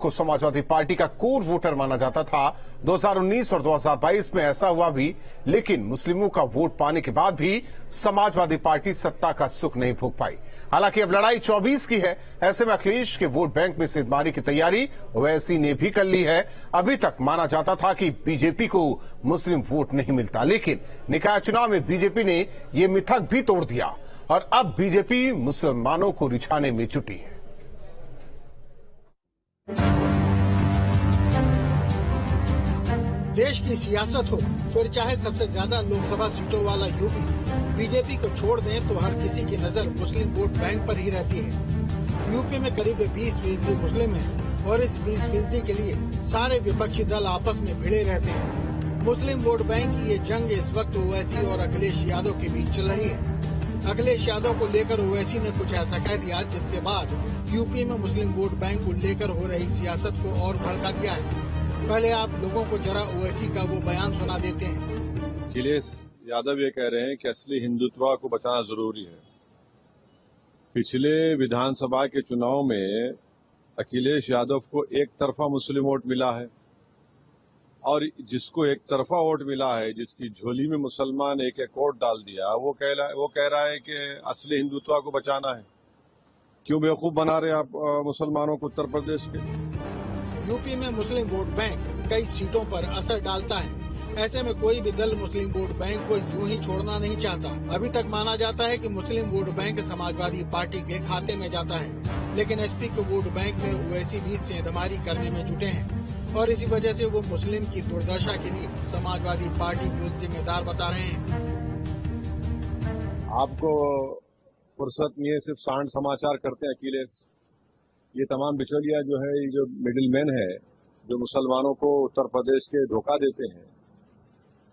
को समाजवादी पार्टी का core voter माना जाता था। 2019 और 2022 में ऐसा हुआ भी, लेकिन मुस्लिमों का वोट पाने के बाद भी समाजवादी पार्टी सत्ता का सुख नहीं भोग पाई। हालांकि अब लड़ाई 24 की है। ऐसे में अखिलेश के वोट बैंक में सिद्धमारी की तैयारी ओवैसी ने भी कर ली है। अभी तक माना जाता था कि बीजेपी को मुस्लिम वोट नहीं मिलता, लेकिन निकाय चुनाव में बीजेपी ने यह मिथक भी तोड़ दिया और अब बीजेपी मुसलमानों को रिझाने में जुटी है। देश की सियासत हो, फिर चाहे सबसे ज्यादा लोकसभा सीटों वाला यूपी, बीजेपी को छोड़ दें तो हर किसी की नजर मुस्लिम वोट बैंक पर ही रहती है। यूपी में करीब 20% मुस्लिम हैं और इस 20% के लिए सारे विपक्षी दल आपस में भिड़े रहते हैं। मुस्लिम वोट बैंक की ये जंग इस वक्त ओवैसी और अखिलेश यादव के बीच चल रही है। अखिलेश यादव को लेकर ओवैसी ने कुछ ऐसा कह दिया जिसके बाद यूपी में मुस्लिम वोट बैंक को लेकर हो रही सियासत को और भड़का दिया है। पहले आप लोगों को जरा ओवैसी का वो बयान सुना देते हैं। अखिलेश यादव ये कह रहे हैं कि असली हिंदुत्व को बचाना जरूरी है। पिछले विधानसभा के चुनाव में अखिलेश यादव को एक तरफा मुस्लिम वोट मिला है और जिसको एक तरफा वोट मिला है, जिसकी झोली में मुसलमान एक एक वोट डाल दिया, वो कह रहा है कि असली हिंदुत्व को बचाना है। क्यों बेवकूफ बना रहे आप मुसलमानों को उत्तर प्रदेश के? यूपी में मुस्लिम वोट बैंक कई सीटों पर असर डालता है। ऐसे में कोई भी दल मुस्लिम वोट बैंक को यूं ही छोड़ना नहीं चाहता। अभी तक माना जाता है कि मुस्लिम वोट बैंक समाजवादी पार्टी के खाते में जाता है, लेकिन एसपी के वोट बैंक में ओवैसी भी सेंधमारी करने में जुटे हैं और इसी वजह से वो मुस्लिम की दुर्दशा के लिए समाजवादी पार्टी को जिम्मेदार बता रहे हैं। आपको फुर्सत नहीं है, सिर्फ सांड समाचार करते हैं अखिलेश। ये तमाम बिचौलिया जो है, ये जो मिडिल मैन है, जो मुसलमानों को उत्तर प्रदेश के धोखा देते हैं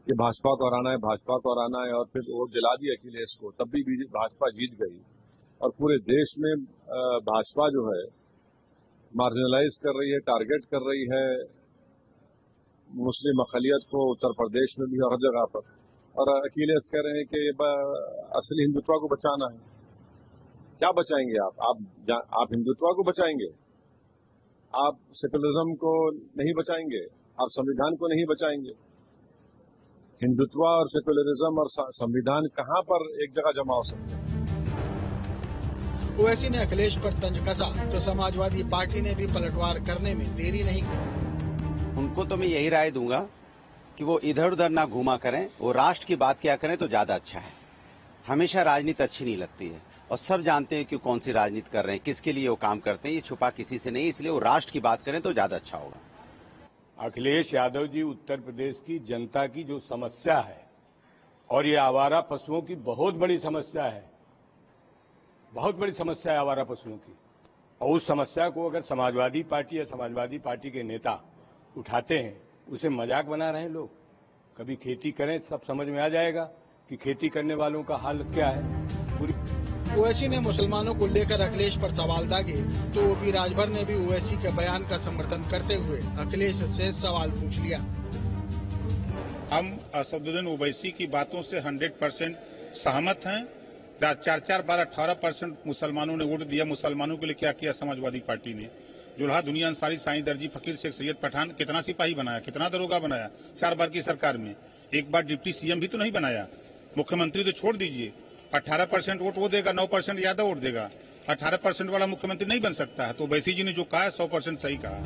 कि भाजपा को हराना है, भाजपा को हराना है, और फिर वोट दिला दी अखिलेश को, तब भी भाजपा जीत गई और पूरे देश में भाजपा जो है मार्जिनलाइज कर रही है, टारगेट कर रही है मुस्लिम अक़लियत को उत्तर प्रदेश में भी हर जगह पर। और अखिलेश कह रहे हैं कि असली हिंदुत्व को बचाना है। क्या बचाएंगे आप हिंदुत्व को बचाएंगे? आप सेकुलरिज्म को नहीं बचाएंगे? आप संविधान को नहीं बचाएंगे? हिंदुत्व और सेकुलरिज्म और संविधान कहां पर एक जगह जमा हो सकते हैं? ओवैसी ने अखिलेश पर तंज कसा तो समाजवादी पार्टी ने भी पलटवार करने में देरी नहीं की। उनको तो मैं यही राय दूंगा कि वो इधर उधर ना घूमा करें, वो राष्ट्र की बात किया करें तो ज्यादा अच्छा है। हमेशा राजनीति अच्छी नहीं लगती है और सब जानते हैं कि कौन सी राजनीति कर रहे हैं, किसके लिए वो काम करते हैं, ये छुपा किसी से नहीं। इसलिए वो राष्ट्र की बात करें तो ज्यादा अच्छा होगा। अखिलेश यादव जी, उत्तर प्रदेश की जनता की जो समस्या है, और ये आवारा पशुओं की बहुत बड़ी समस्या है, बहुत बड़ी समस्या है आवारा पशुओं की, और उस समस्या को अगर समाजवादी पार्टी या समाजवादी पार्टी के नेता उठाते हैं, उसे मजाक बना रहे हैं लोग। कभी खेती करें, सब समझ में आ जाएगा कि खेती करने वालों का हाल क्या है। ओवैसी ने मुसलमानों को लेकर अखिलेश पर सवाल दागे तो ओपी राजभर ने भी ओवैसी के बयान का समर्थन करते हुए अखिलेश से सवाल पूछ लिया। हम असदुद्दीन ओवैसी की बातों से 100% सहमत हैं। 4-4-12-18% मुसलमानों ने वोट दिया। मुसलमानों के लिए क्या किया समाजवादी पार्टी ने? जुल्हा दुनिया अंसारी, साईं दर्जी, फकीर शेख सैयद पठान कितना सिपाही बनाया, कितना दरोगा बनाया 4 बार की सरकार में। एक बार डिप्टी सीएम भी तो नहीं बनाया। मुख्यमंत्री तो छोड़ दीजिए, 18% वोट वो देगा, 9% यादव वोट देगा। 18% वाला मुख्यमंत्री नहीं बन सकता है। तो ओवैसी जी ने जो कहा है 100% सही कहा।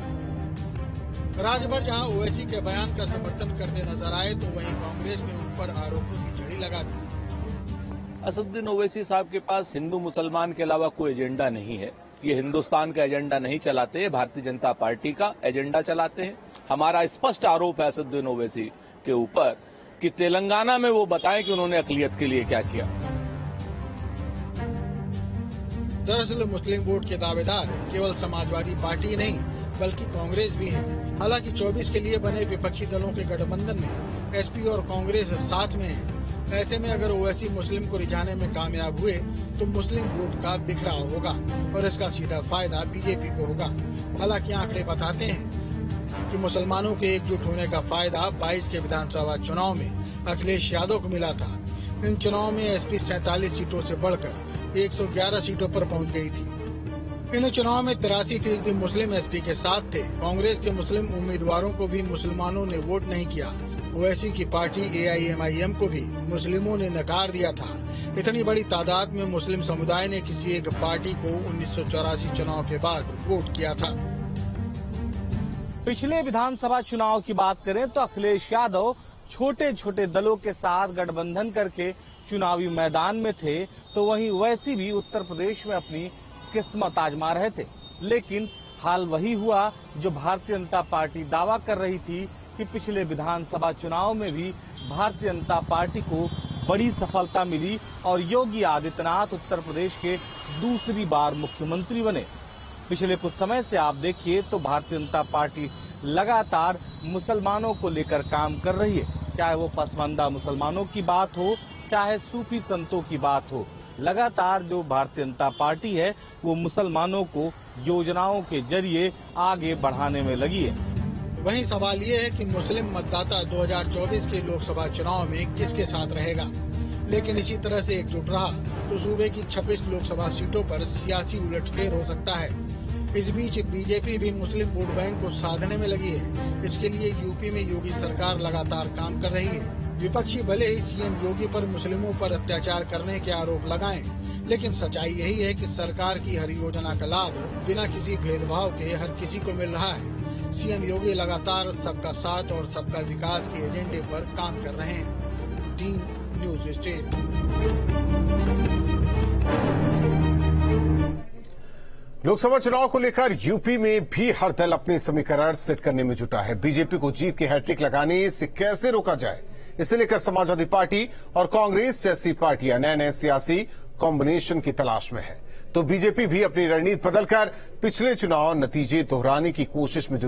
राजभर जहां ओवैसी के बयान का समर्थन करते नजर आए तो वहीं कांग्रेस ने उन पर आरोपों की झड़ी लगा दी। असदुद्दीन ओवैसी साहब के पास हिंदू मुसलमान के अलावा कोई एजेंडा नहीं है। ये हिंदुस्तान का एजेंडा नहीं चलाते, भारतीय जनता पार्टी का एजेंडा चलाते हैं। हमारा स्पष्ट आरोप है असदुद्दीन ओवैसी के ऊपर कि तेलंगाना में वो बताएं कि उन्होंने अक़लियत के लिए क्या किया। दरअसल मुस्लिम वोट के दावेदार केवल समाजवादी पार्टी नहीं बल्कि कांग्रेस भी है। हालांकि 24 के लिए बने विपक्षी दलों के गठबंधन में एसपी और कांग्रेस साथ में है। ऐसे में अगर ओवैसी मुस्लिम को रिझाने में कामयाब हुए तो मुस्लिम वोट का बिखराव होगा और इसका सीधा फायदा बीजेपी को होगा। हालांकि आंकड़े बताते हैं कि मुसलमानों के एकजुट होने का फायदा 22 के विधानसभा चुनाव में अखिलेश यादव को मिला था। इन चुनाव में एसपी 47 सीटों से बढ़कर 111 सीटों पर पहुंच गई थी। इन चुनाव में 83% मुस्लिम एसपी के साथ थे। कांग्रेस के मुस्लिम उम्मीदवारों को भी मुसलमानों ने वोट नहीं किया। ओवैसी की पार्टी AIMIM को भी मुस्लिमों ने नकार दिया था। इतनी बड़ी तादाद में मुस्लिम समुदाय ने किसी एक पार्टी को 1984 चुनाव के बाद वोट किया था। पिछले विधानसभा चुनाव की बात करें तो अखिलेश यादव छोटे छोटे दलों के साथ गठबंधन करके चुनावी मैदान में थे, तो वहीं ओवैसी भी उत्तर प्रदेश में अपनी किस्मत आजमा रहे थे। लेकिन हाल वही हुआ जो भारतीय जनता पार्टी दावा कर रही थी कि पिछले विधानसभा चुनाव में भी भारतीय जनता पार्टी को बड़ी सफलता मिली और योगी आदित्यनाथ उत्तर प्रदेश के दूसरी बार मुख्यमंत्री बने। पिछले कुछ समय से आप देखिए तो भारतीय जनता पार्टी लगातार मुसलमानों को लेकर काम कर रही है, चाहे वो पसमानदा मुसलमानों की बात हो, चाहे सूफी संतों की बात हो। लगातार जो भारतीय जनता पार्टी है वो मुसलमानों को योजनाओं के जरिए आगे बढ़ाने में लगी है। वहीं सवाल ये है कि मुस्लिम मतदाता 2024 के लोकसभा चुनाव में किसके साथ रहेगा। लेकिन इसी तरह से एकजुट रहा तो सूबे की 26 लोकसभा सीटों पर सियासी उलटफेर हो सकता है। इस बीच बीजेपी भी मुस्लिम वोट बैंक को साधने में लगी है। इसके लिए यूपी में योगी सरकार लगातार काम कर रही है। विपक्षी भले ही सीएम योगी पर मुस्लिमों पर अत्याचार करने के आरोप लगाएं, लेकिन सच्चाई यही है कि सरकार की हर योजना का लाभ बिना किसी भेदभाव के हर किसी को मिल रहा है। सीएम योगी लगातार सबका साथ और सबका विकास के एजेंडे पर काम कर रहे हैं। Team news state. लोकसभा चुनाव को लेकर यूपी में भी हर दल अपने समीकरण सेट करने में जुटा है। बीजेपी को जीत की हैट्रिक लगाने से कैसे रोका जाए, इसे लेकर समाजवादी पार्टी और कांग्रेस जैसी पार्टियां नए नए सियासी कॉम्बिनेशन की तलाश में है, तो बीजेपी भी अपनी रणनीति बदलकर पिछले चुनाव नतीजे दोहराने की कोशिश में